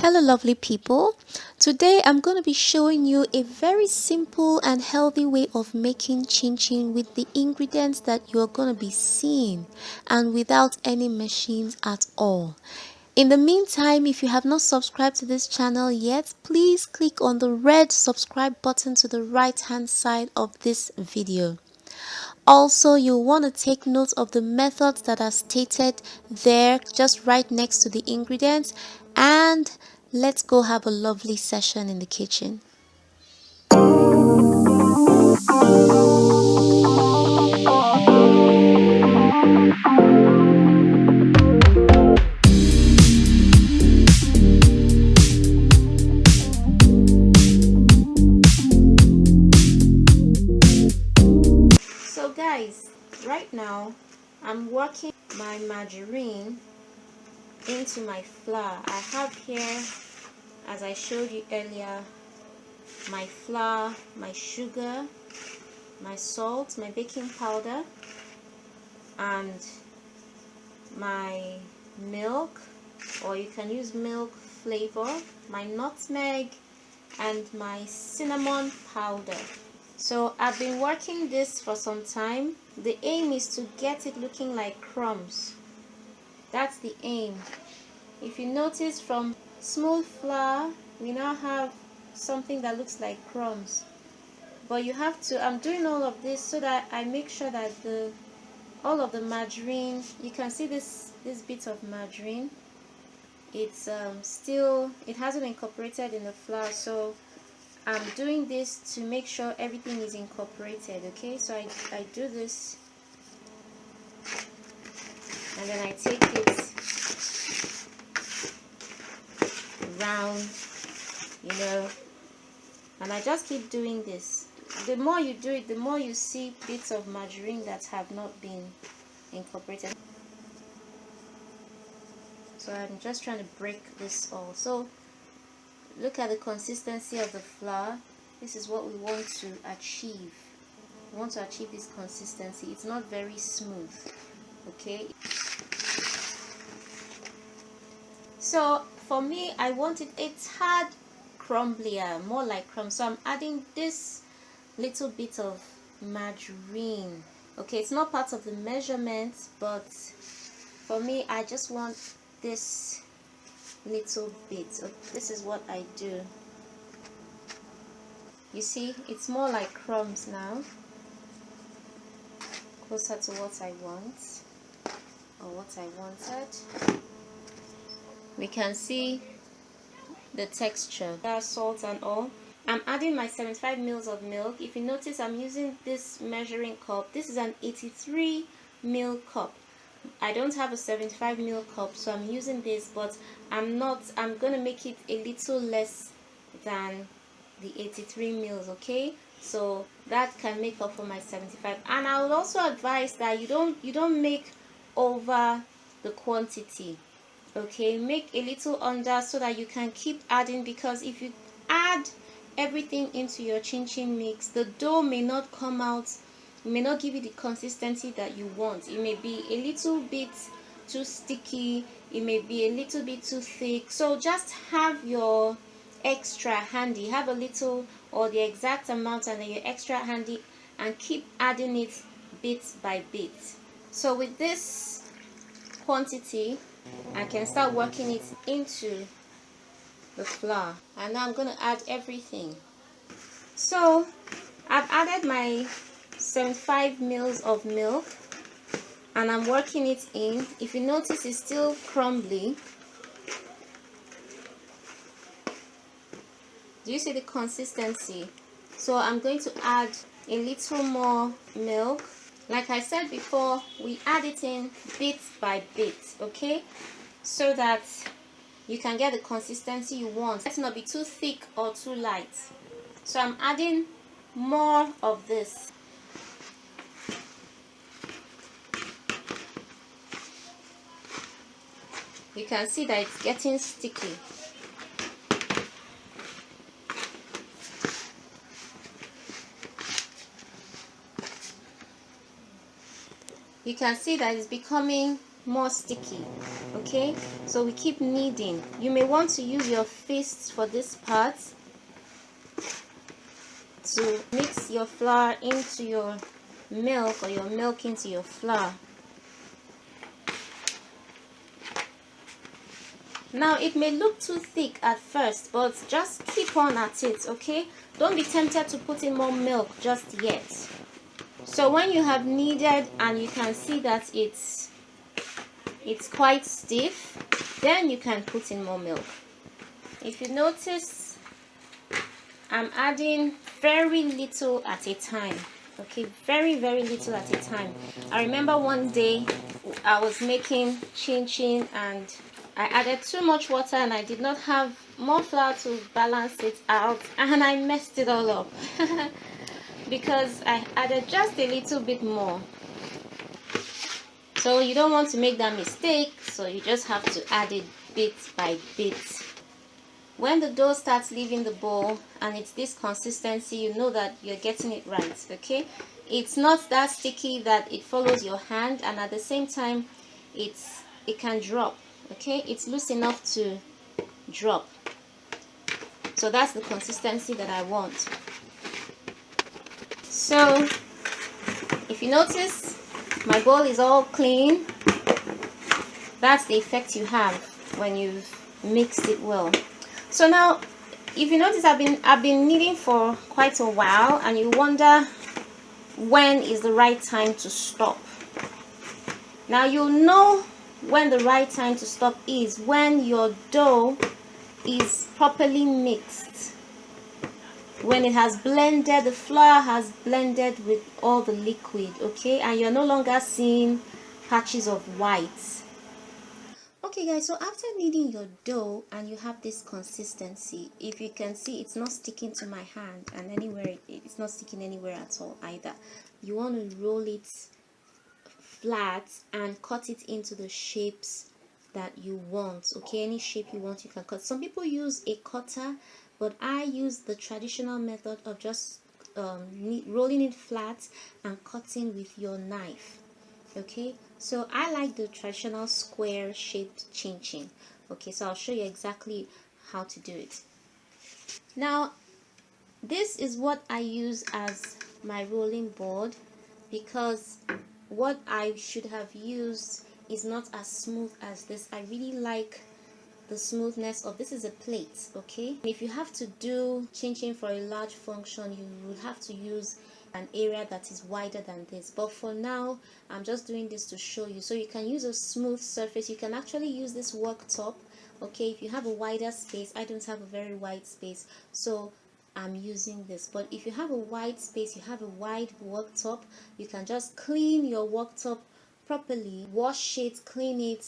Hello lovely people. Today I'm going to be showing you a very simple and healthy way of making chin chin with the ingredients that you're going to be seeing and without any machines at all. In the meantime, if you have not subscribed to this channel yet, please click on the red subscribe button to the right hand side of this video. Also, you'll want to take note of the methods that are stated there just right next to the ingredients, and let's go have a lovely session in the kitchen. So guys, right now I'm working my margarine into my flour. I have here, as I showed you earlier, my flour, my sugar, my salt, my baking powder, and my milk, or you can use milk flavor, my nutmeg, and my cinnamon powder. So I've been working this for some time. The aim is to get it looking like crumbs. That's the aim. If you notice, from smooth flour we now have something that looks like crumbs, but you have to, I'm doing all of this so that I make sure that all of the margarine, you can see this bit of margarine, it's still, it hasn't incorporated in the flour. So I'm doing this to make sure everything is incorporated. Okay, so I do this, and then I take it round, and I just keep doing this. The more you do it, the more you see bits of margarine that have not been incorporated. So I'm just trying to break this all. So look at the consistency of the flour. This is what we want to achieve. We want to achieve this consistency. It's not very smooth. Okay, so for me, I want it a tad crumblier, more like crumbs. So I'm adding this little bit of margarine. Okay, it's not part of the measurement, but for me, I just want this little bit. So this is what I do. You see, it's more like crumbs now, closer to what I want, or what I wanted. We can see the texture, salt and all. I'm adding my 75 mils of milk. If you notice, I'm using this measuring cup. This is an 83 ml cup. I don't have a 75 ml cup, so I'm using this, but I'm going to make it a little less than the 83 mils. Okay, so that can make up for my 75. And I would also advise that you don't make over the quantity. Okay, make a little under so that you can keep adding, because if you add everything into your chin chin mix, the dough may not come out, may not give you the consistency that you want. It may be a little bit too sticky, it may be a little bit too thick. So just have your extra handy, have a little or the exact amount, and then your extra handy, and keep adding it bit by bit. So with this quantity, I can start working it into the flour. And now I'm going to add everything. So I've added my 75 mils of milk, and I'm working it in. If you notice, it's still crumbly. Do you see the consistency? So I'm going to add a little more milk. Like I said before, we add it in bit by bit, okay, so that you can get the consistency you want. Let's not be too thick or too light. So I'm adding more of this. You can see that it's getting sticky. You can see that it's becoming more sticky. Okay. okay? So we keep kneading. You may want to use your fists for this part to mix your flour into your milk, or your milk into your flour. Now it may look too thick at first, but just keep on at it, okay? Don't be tempted to put in more milk just yet. So when you have kneaded and you can see that it's quite stiff, then you can put in more milk. If you notice, I'm adding very little at a time, okay? Very little at a time. I remember one day I was making chin chin and I added too much water and I did not have more flour to balance it out, and I messed it all up because I added just a little bit more. So you don't want to make that mistake, so you just have to add it bit by bit. When the dough starts leaving the bowl and it's this consistency, you know that you're getting it right, okay? It's not that sticky that it follows your hand, and at the same time it can drop, okay? It's loose enough to drop. So that's the consistency that I want. So if you notice, my bowl is all clean. That's the effect you have when you've mixed it well. So now, if you notice, I've been kneading for quite a while, and you wonder when is the right time to stop. Now you'll know when the right time to stop is when your dough is properly mixed. When it has blended, the flour has blended with all the liquid, okay? And you're no longer seeing patches of white. Okay guys, so after kneading your dough and you have this consistency, if you can see, it's not sticking to my hand, and anywhere it's not sticking anywhere at all either. You want to roll it flat and cut it into the shapes that you want, okay? Any shape you want you can cut. Some people use a cutter, but I use the traditional method of just rolling it flat and cutting with your knife, okay? So I like the traditional square shaped chin chin. Okay, so I'll show you exactly how to do it. Now this is what I use as my rolling board, because what I should have used is not as smooth as this. I really like the smoothness of this. Is a plate, okay? If you have to do chin chin for a large function, you would have to use an area that is wider than this, but for now I'm just doing this to show you. So you can use a smooth surface. You can actually use this worktop, okay? If you have a wider space, I don't have a very wide space, so I'm using this. But if you have a wide space, you have a wide worktop, you can just clean your worktop properly, wash it, clean it,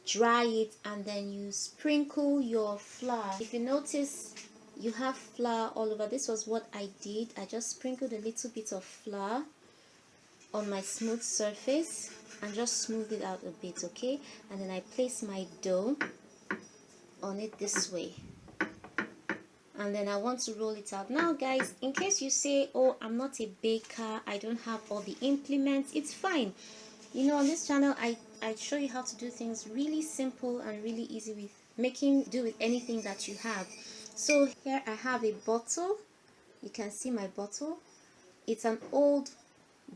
dry it, and then you sprinkle your flour. If you notice, you have flour all over. This was what I did. I just sprinkled a little bit of flour on my smooth surface and just smoothed it out a bit, okay? And then I place my dough on it this way, and then I want to roll it out. Now guys, in case you say, oh, I'm not a baker, I don't have all the implements, it's fine. You know, on this channel I show you how to do things really simple and really easy with do with anything that you have. So here I have a bottle. You can see my bottle. It's an old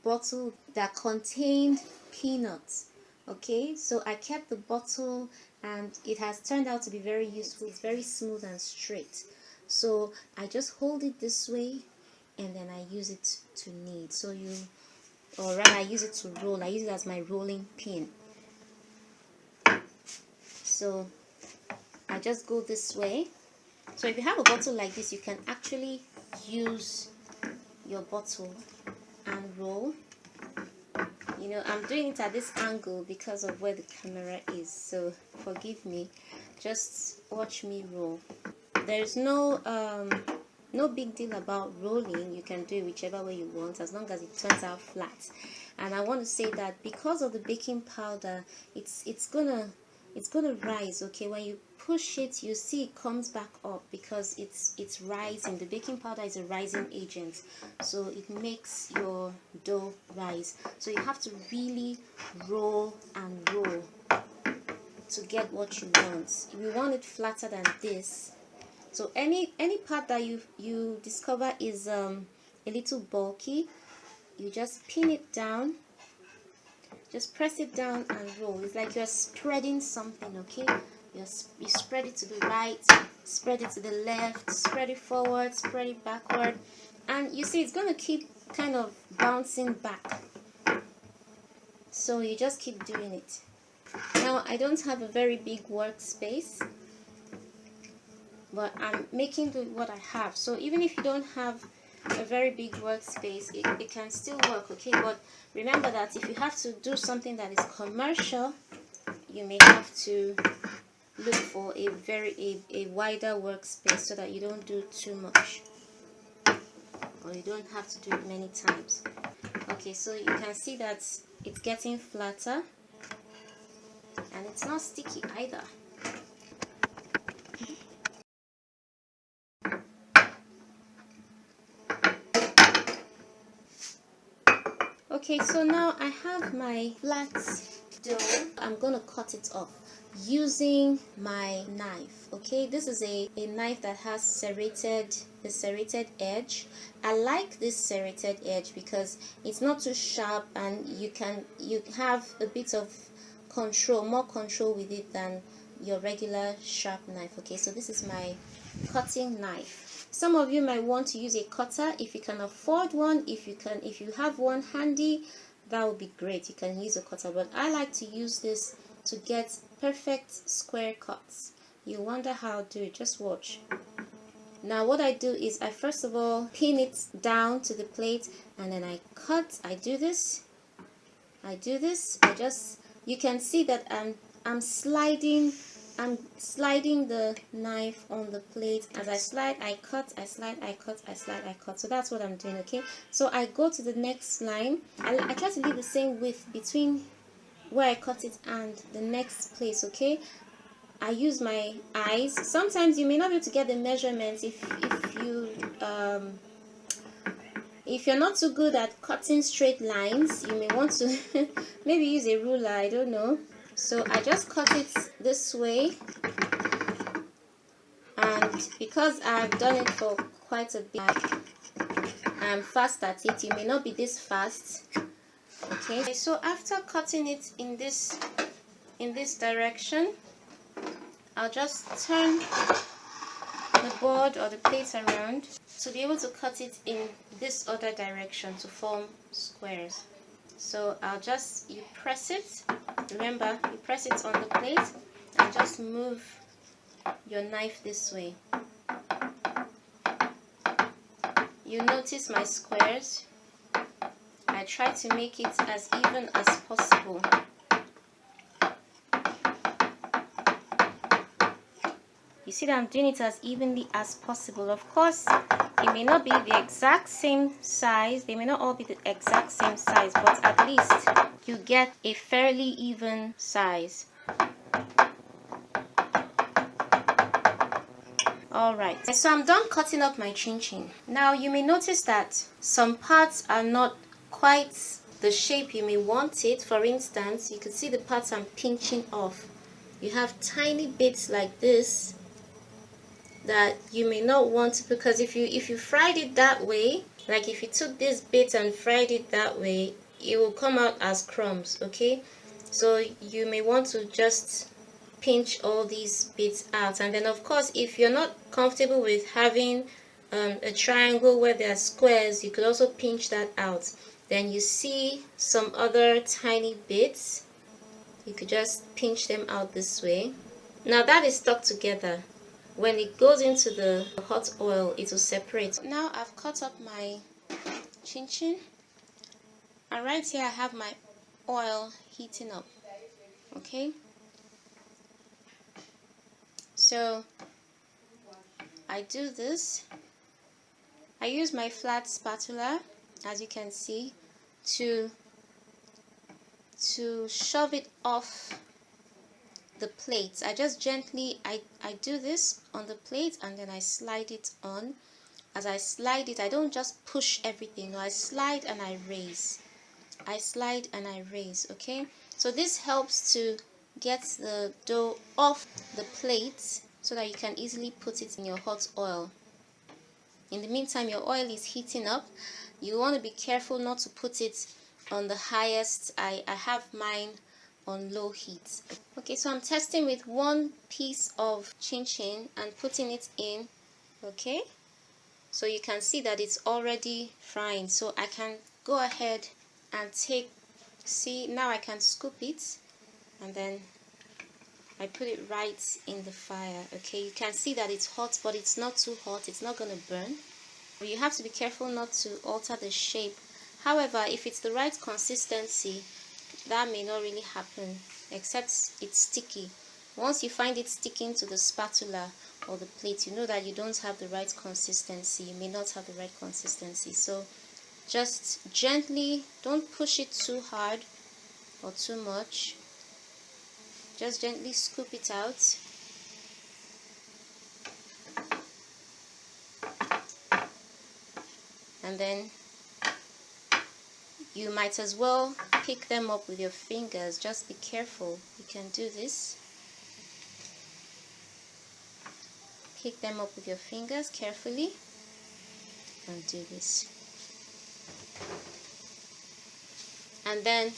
bottle that contained peanuts, okay? So I kept the bottle and it has turned out to be very useful. It's very smooth and straight. So I just hold it this way and then I use it to knead. So or rather I use it to roll. I use it as my rolling pin. So I just go this way. So if you have a bottle like this, you can actually use your bottle and roll. You know, I'm doing it at this angle because of where the camera is, so forgive me. Just watch me roll. There's no big deal about rolling. You can do it whichever way you want, as long as it turns out flat. And I want to say that because of the baking powder, it's gonna rise, okay? When you push it, you see it comes back up because it's rising. The baking powder is a rising agent, so it makes your dough rise. So you have to really roll and roll to get what you want. We want it flatter than this. So any part that you discover is a little bulky, you just pin it down. Just press it down and roll. It's like you're spreading something, okay? You spread it to the right, spread it to the left, spread it forward, spread it backward, and you see it's going to keep kind of bouncing back. So you just keep doing it. Now I don't have a very big workspace, but I'm making do what I have. So even if you don't have a very big workspace, it can still work, okay? But remember that if you have to do something that is commercial, you may have to look for a wider workspace so that you don't do too much, or you don't have to do it many times. Okay, so you can see that it's getting flatter and it's not sticky either. Okay, so now I have my flat dough. I'm gonna cut it off using my knife. Okay, this is a knife that has the serrated edge. I like this serrated edge because it's not too sharp and you have a bit of more control with it than your regular sharp knife. Okay, so this is my cutting knife. Some of you might want to use a cutter if you can afford one. If you have one handy, that would be great. You can use a cutter, but I like to use this to get perfect square cuts. You wonder how to do it, just watch. Now what I do is I first of all pin it down to the plate, and then I cut. I do this. You can see that I'm sliding the knife on the plate. As I slide, I cut, I slide, I cut, I slide, I cut. So that's what I'm doing, okay? So I go to the next line. I try to leave the same width between where I cut it and the next place, okay? I use my eyes. Sometimes you may not be able to get the measurements if you're not too good at cutting straight lines. You may want to maybe use a ruler, I don't know. So I just cut it this way, and because I've done it for quite a bit, I'm fast at it. You may not be this fast. Okay, so after cutting it in this direction, I'll just turn the board or the plate around to be able to cut it in this other direction to form squares. So you press it. Remember, you press it on the plate and just move your knife this way. You notice my squares. I try to make it as even as possible. You see that I'm doing it as evenly as possible. Of course, it may not be the exact same size. They may not all be the exact same size, but at least you get a fairly even size. Alright, so I'm done cutting up my chin chin. Now you may notice that some parts are not quite the shape you may want it. For instance, you can see the parts I'm pinching off. You have tiny bits like this that you may not want to, because if you fried it that way, like if you took this bit and fried it that way, it will come out as crumbs, okay? So you may want to just pinch all these bits out. And then of course, if you're not comfortable with having a triangle where there are squares, you could also pinch that out. Then you see some other tiny bits, you could just pinch them out this way. Now that is stuck together. When it goes into the hot oil, it will separate. Now I've cut up my chin chin, and right here I have my oil heating up, okay? So I do this. I use my flat spatula, as you can see, to shove it off the plate. I just gently I do this on the plate, and then I slide it on. As I slide it, I don't just push everything. No, I slide and I raise. I slide and I raise, okay? So this helps to get the dough off the plate so that you can easily put it in your hot oil. In the meantime, your oil is heating up. You want to be careful not to put it on the highest. I have mine on low heat. Okay, so I'm testing with one piece of chin chin and putting it in. Okay, so you can see that it's already frying, so I can go ahead and see now I can scoop it, and then I put it right in the fire. Okay, you can see that it's hot, but it's not too hot, it's not going to burn. You have to be careful not to alter the shape. However, if it's the right consistency, that may not really happen, except it's sticky. Once you find it sticking to the spatula or the plate, you know that you don't have the right consistency. You may not have the right consistency. So just gently, don't push it too hard or too much. Just gently scoop it out. And then you might as well pick them up with your fingers. Just be careful. You can do this. Pick them up with your fingers carefully and do this. And then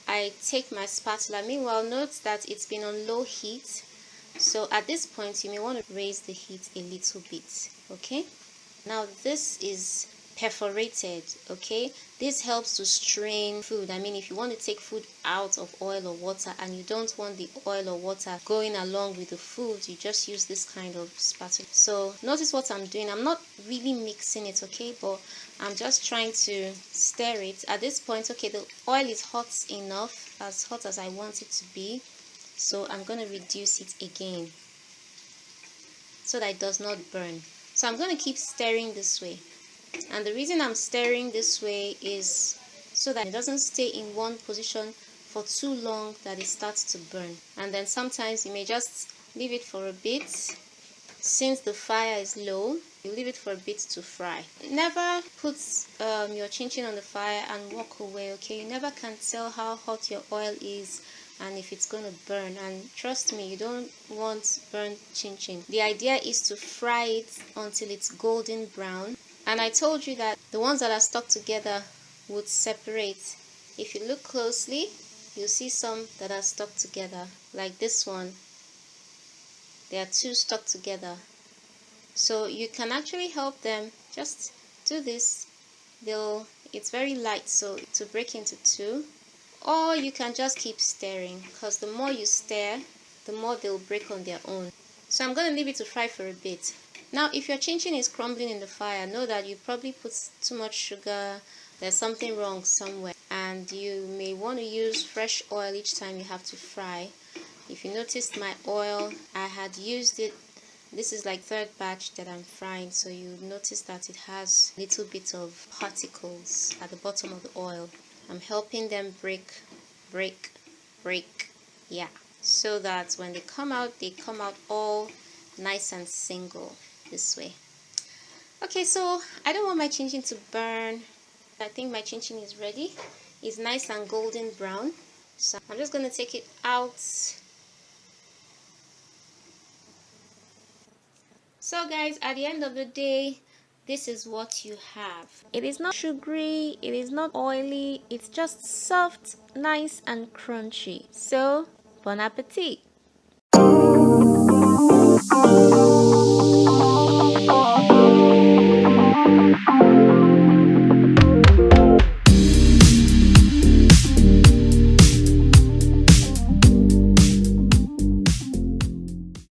I take my spatula. Meanwhile, note that it's been on low heat. So at this point, you may want to raise the heat a little bit. Okay? Now this is perforated. Okay, this helps to strain food. I mean, if you want to take food out of oil or water and you don't want the oil or water going along with the food, you just use this kind of spatula. So notice what I'm doing. I'm not really mixing it, okay, but I'm just trying to stir it. At this point, okay, the oil is hot enough, as hot as I want it to be, so I'm going to reduce it again so that it does not burn. So I'm going to keep stirring this way. And the reason I'm stirring this way is so that it doesn't stay in one position for too long that it starts to burn. And then sometimes you may just leave it for a bit. Since the fire is low, you leave it for a bit to fry. Never put your chin chin on the fire and walk away, okay? You never can tell how hot your oil is and if it's going to burn. And trust me, you don't want burnt chin chin. The idea is to fry it until it's golden brown. And I told you that the ones that are stuck together would separate. If you look closely, you'll see some that are stuck together, like this one. They are two stuck together. So you can actually help them. Just do this. It's very light, so to break into two. Or you can just keep stirring, because the more you stir, the more they'll break on their own. So I'm going to leave it to fry for a bit. Now, if your chin chin is crumbling in the fire, know that you probably put too much sugar. There's something wrong somewhere. And you may want to use fresh oil each time you have to fry. If you noticed my oil, I had used it. This is like third batch that I'm frying, so you notice that it has a little bit of particles at the bottom of the oil. I'm helping them break, yeah, so that when they come out all nice and single this way. Okay, so I don't want my chin chin to burn. I think my chin chin is ready. It's nice and golden brown. So I'm just going to take it out. So guys, at the end of the day, this is what you have. It is not sugary, it is not oily, it's just soft, nice and crunchy. So, bon appetit!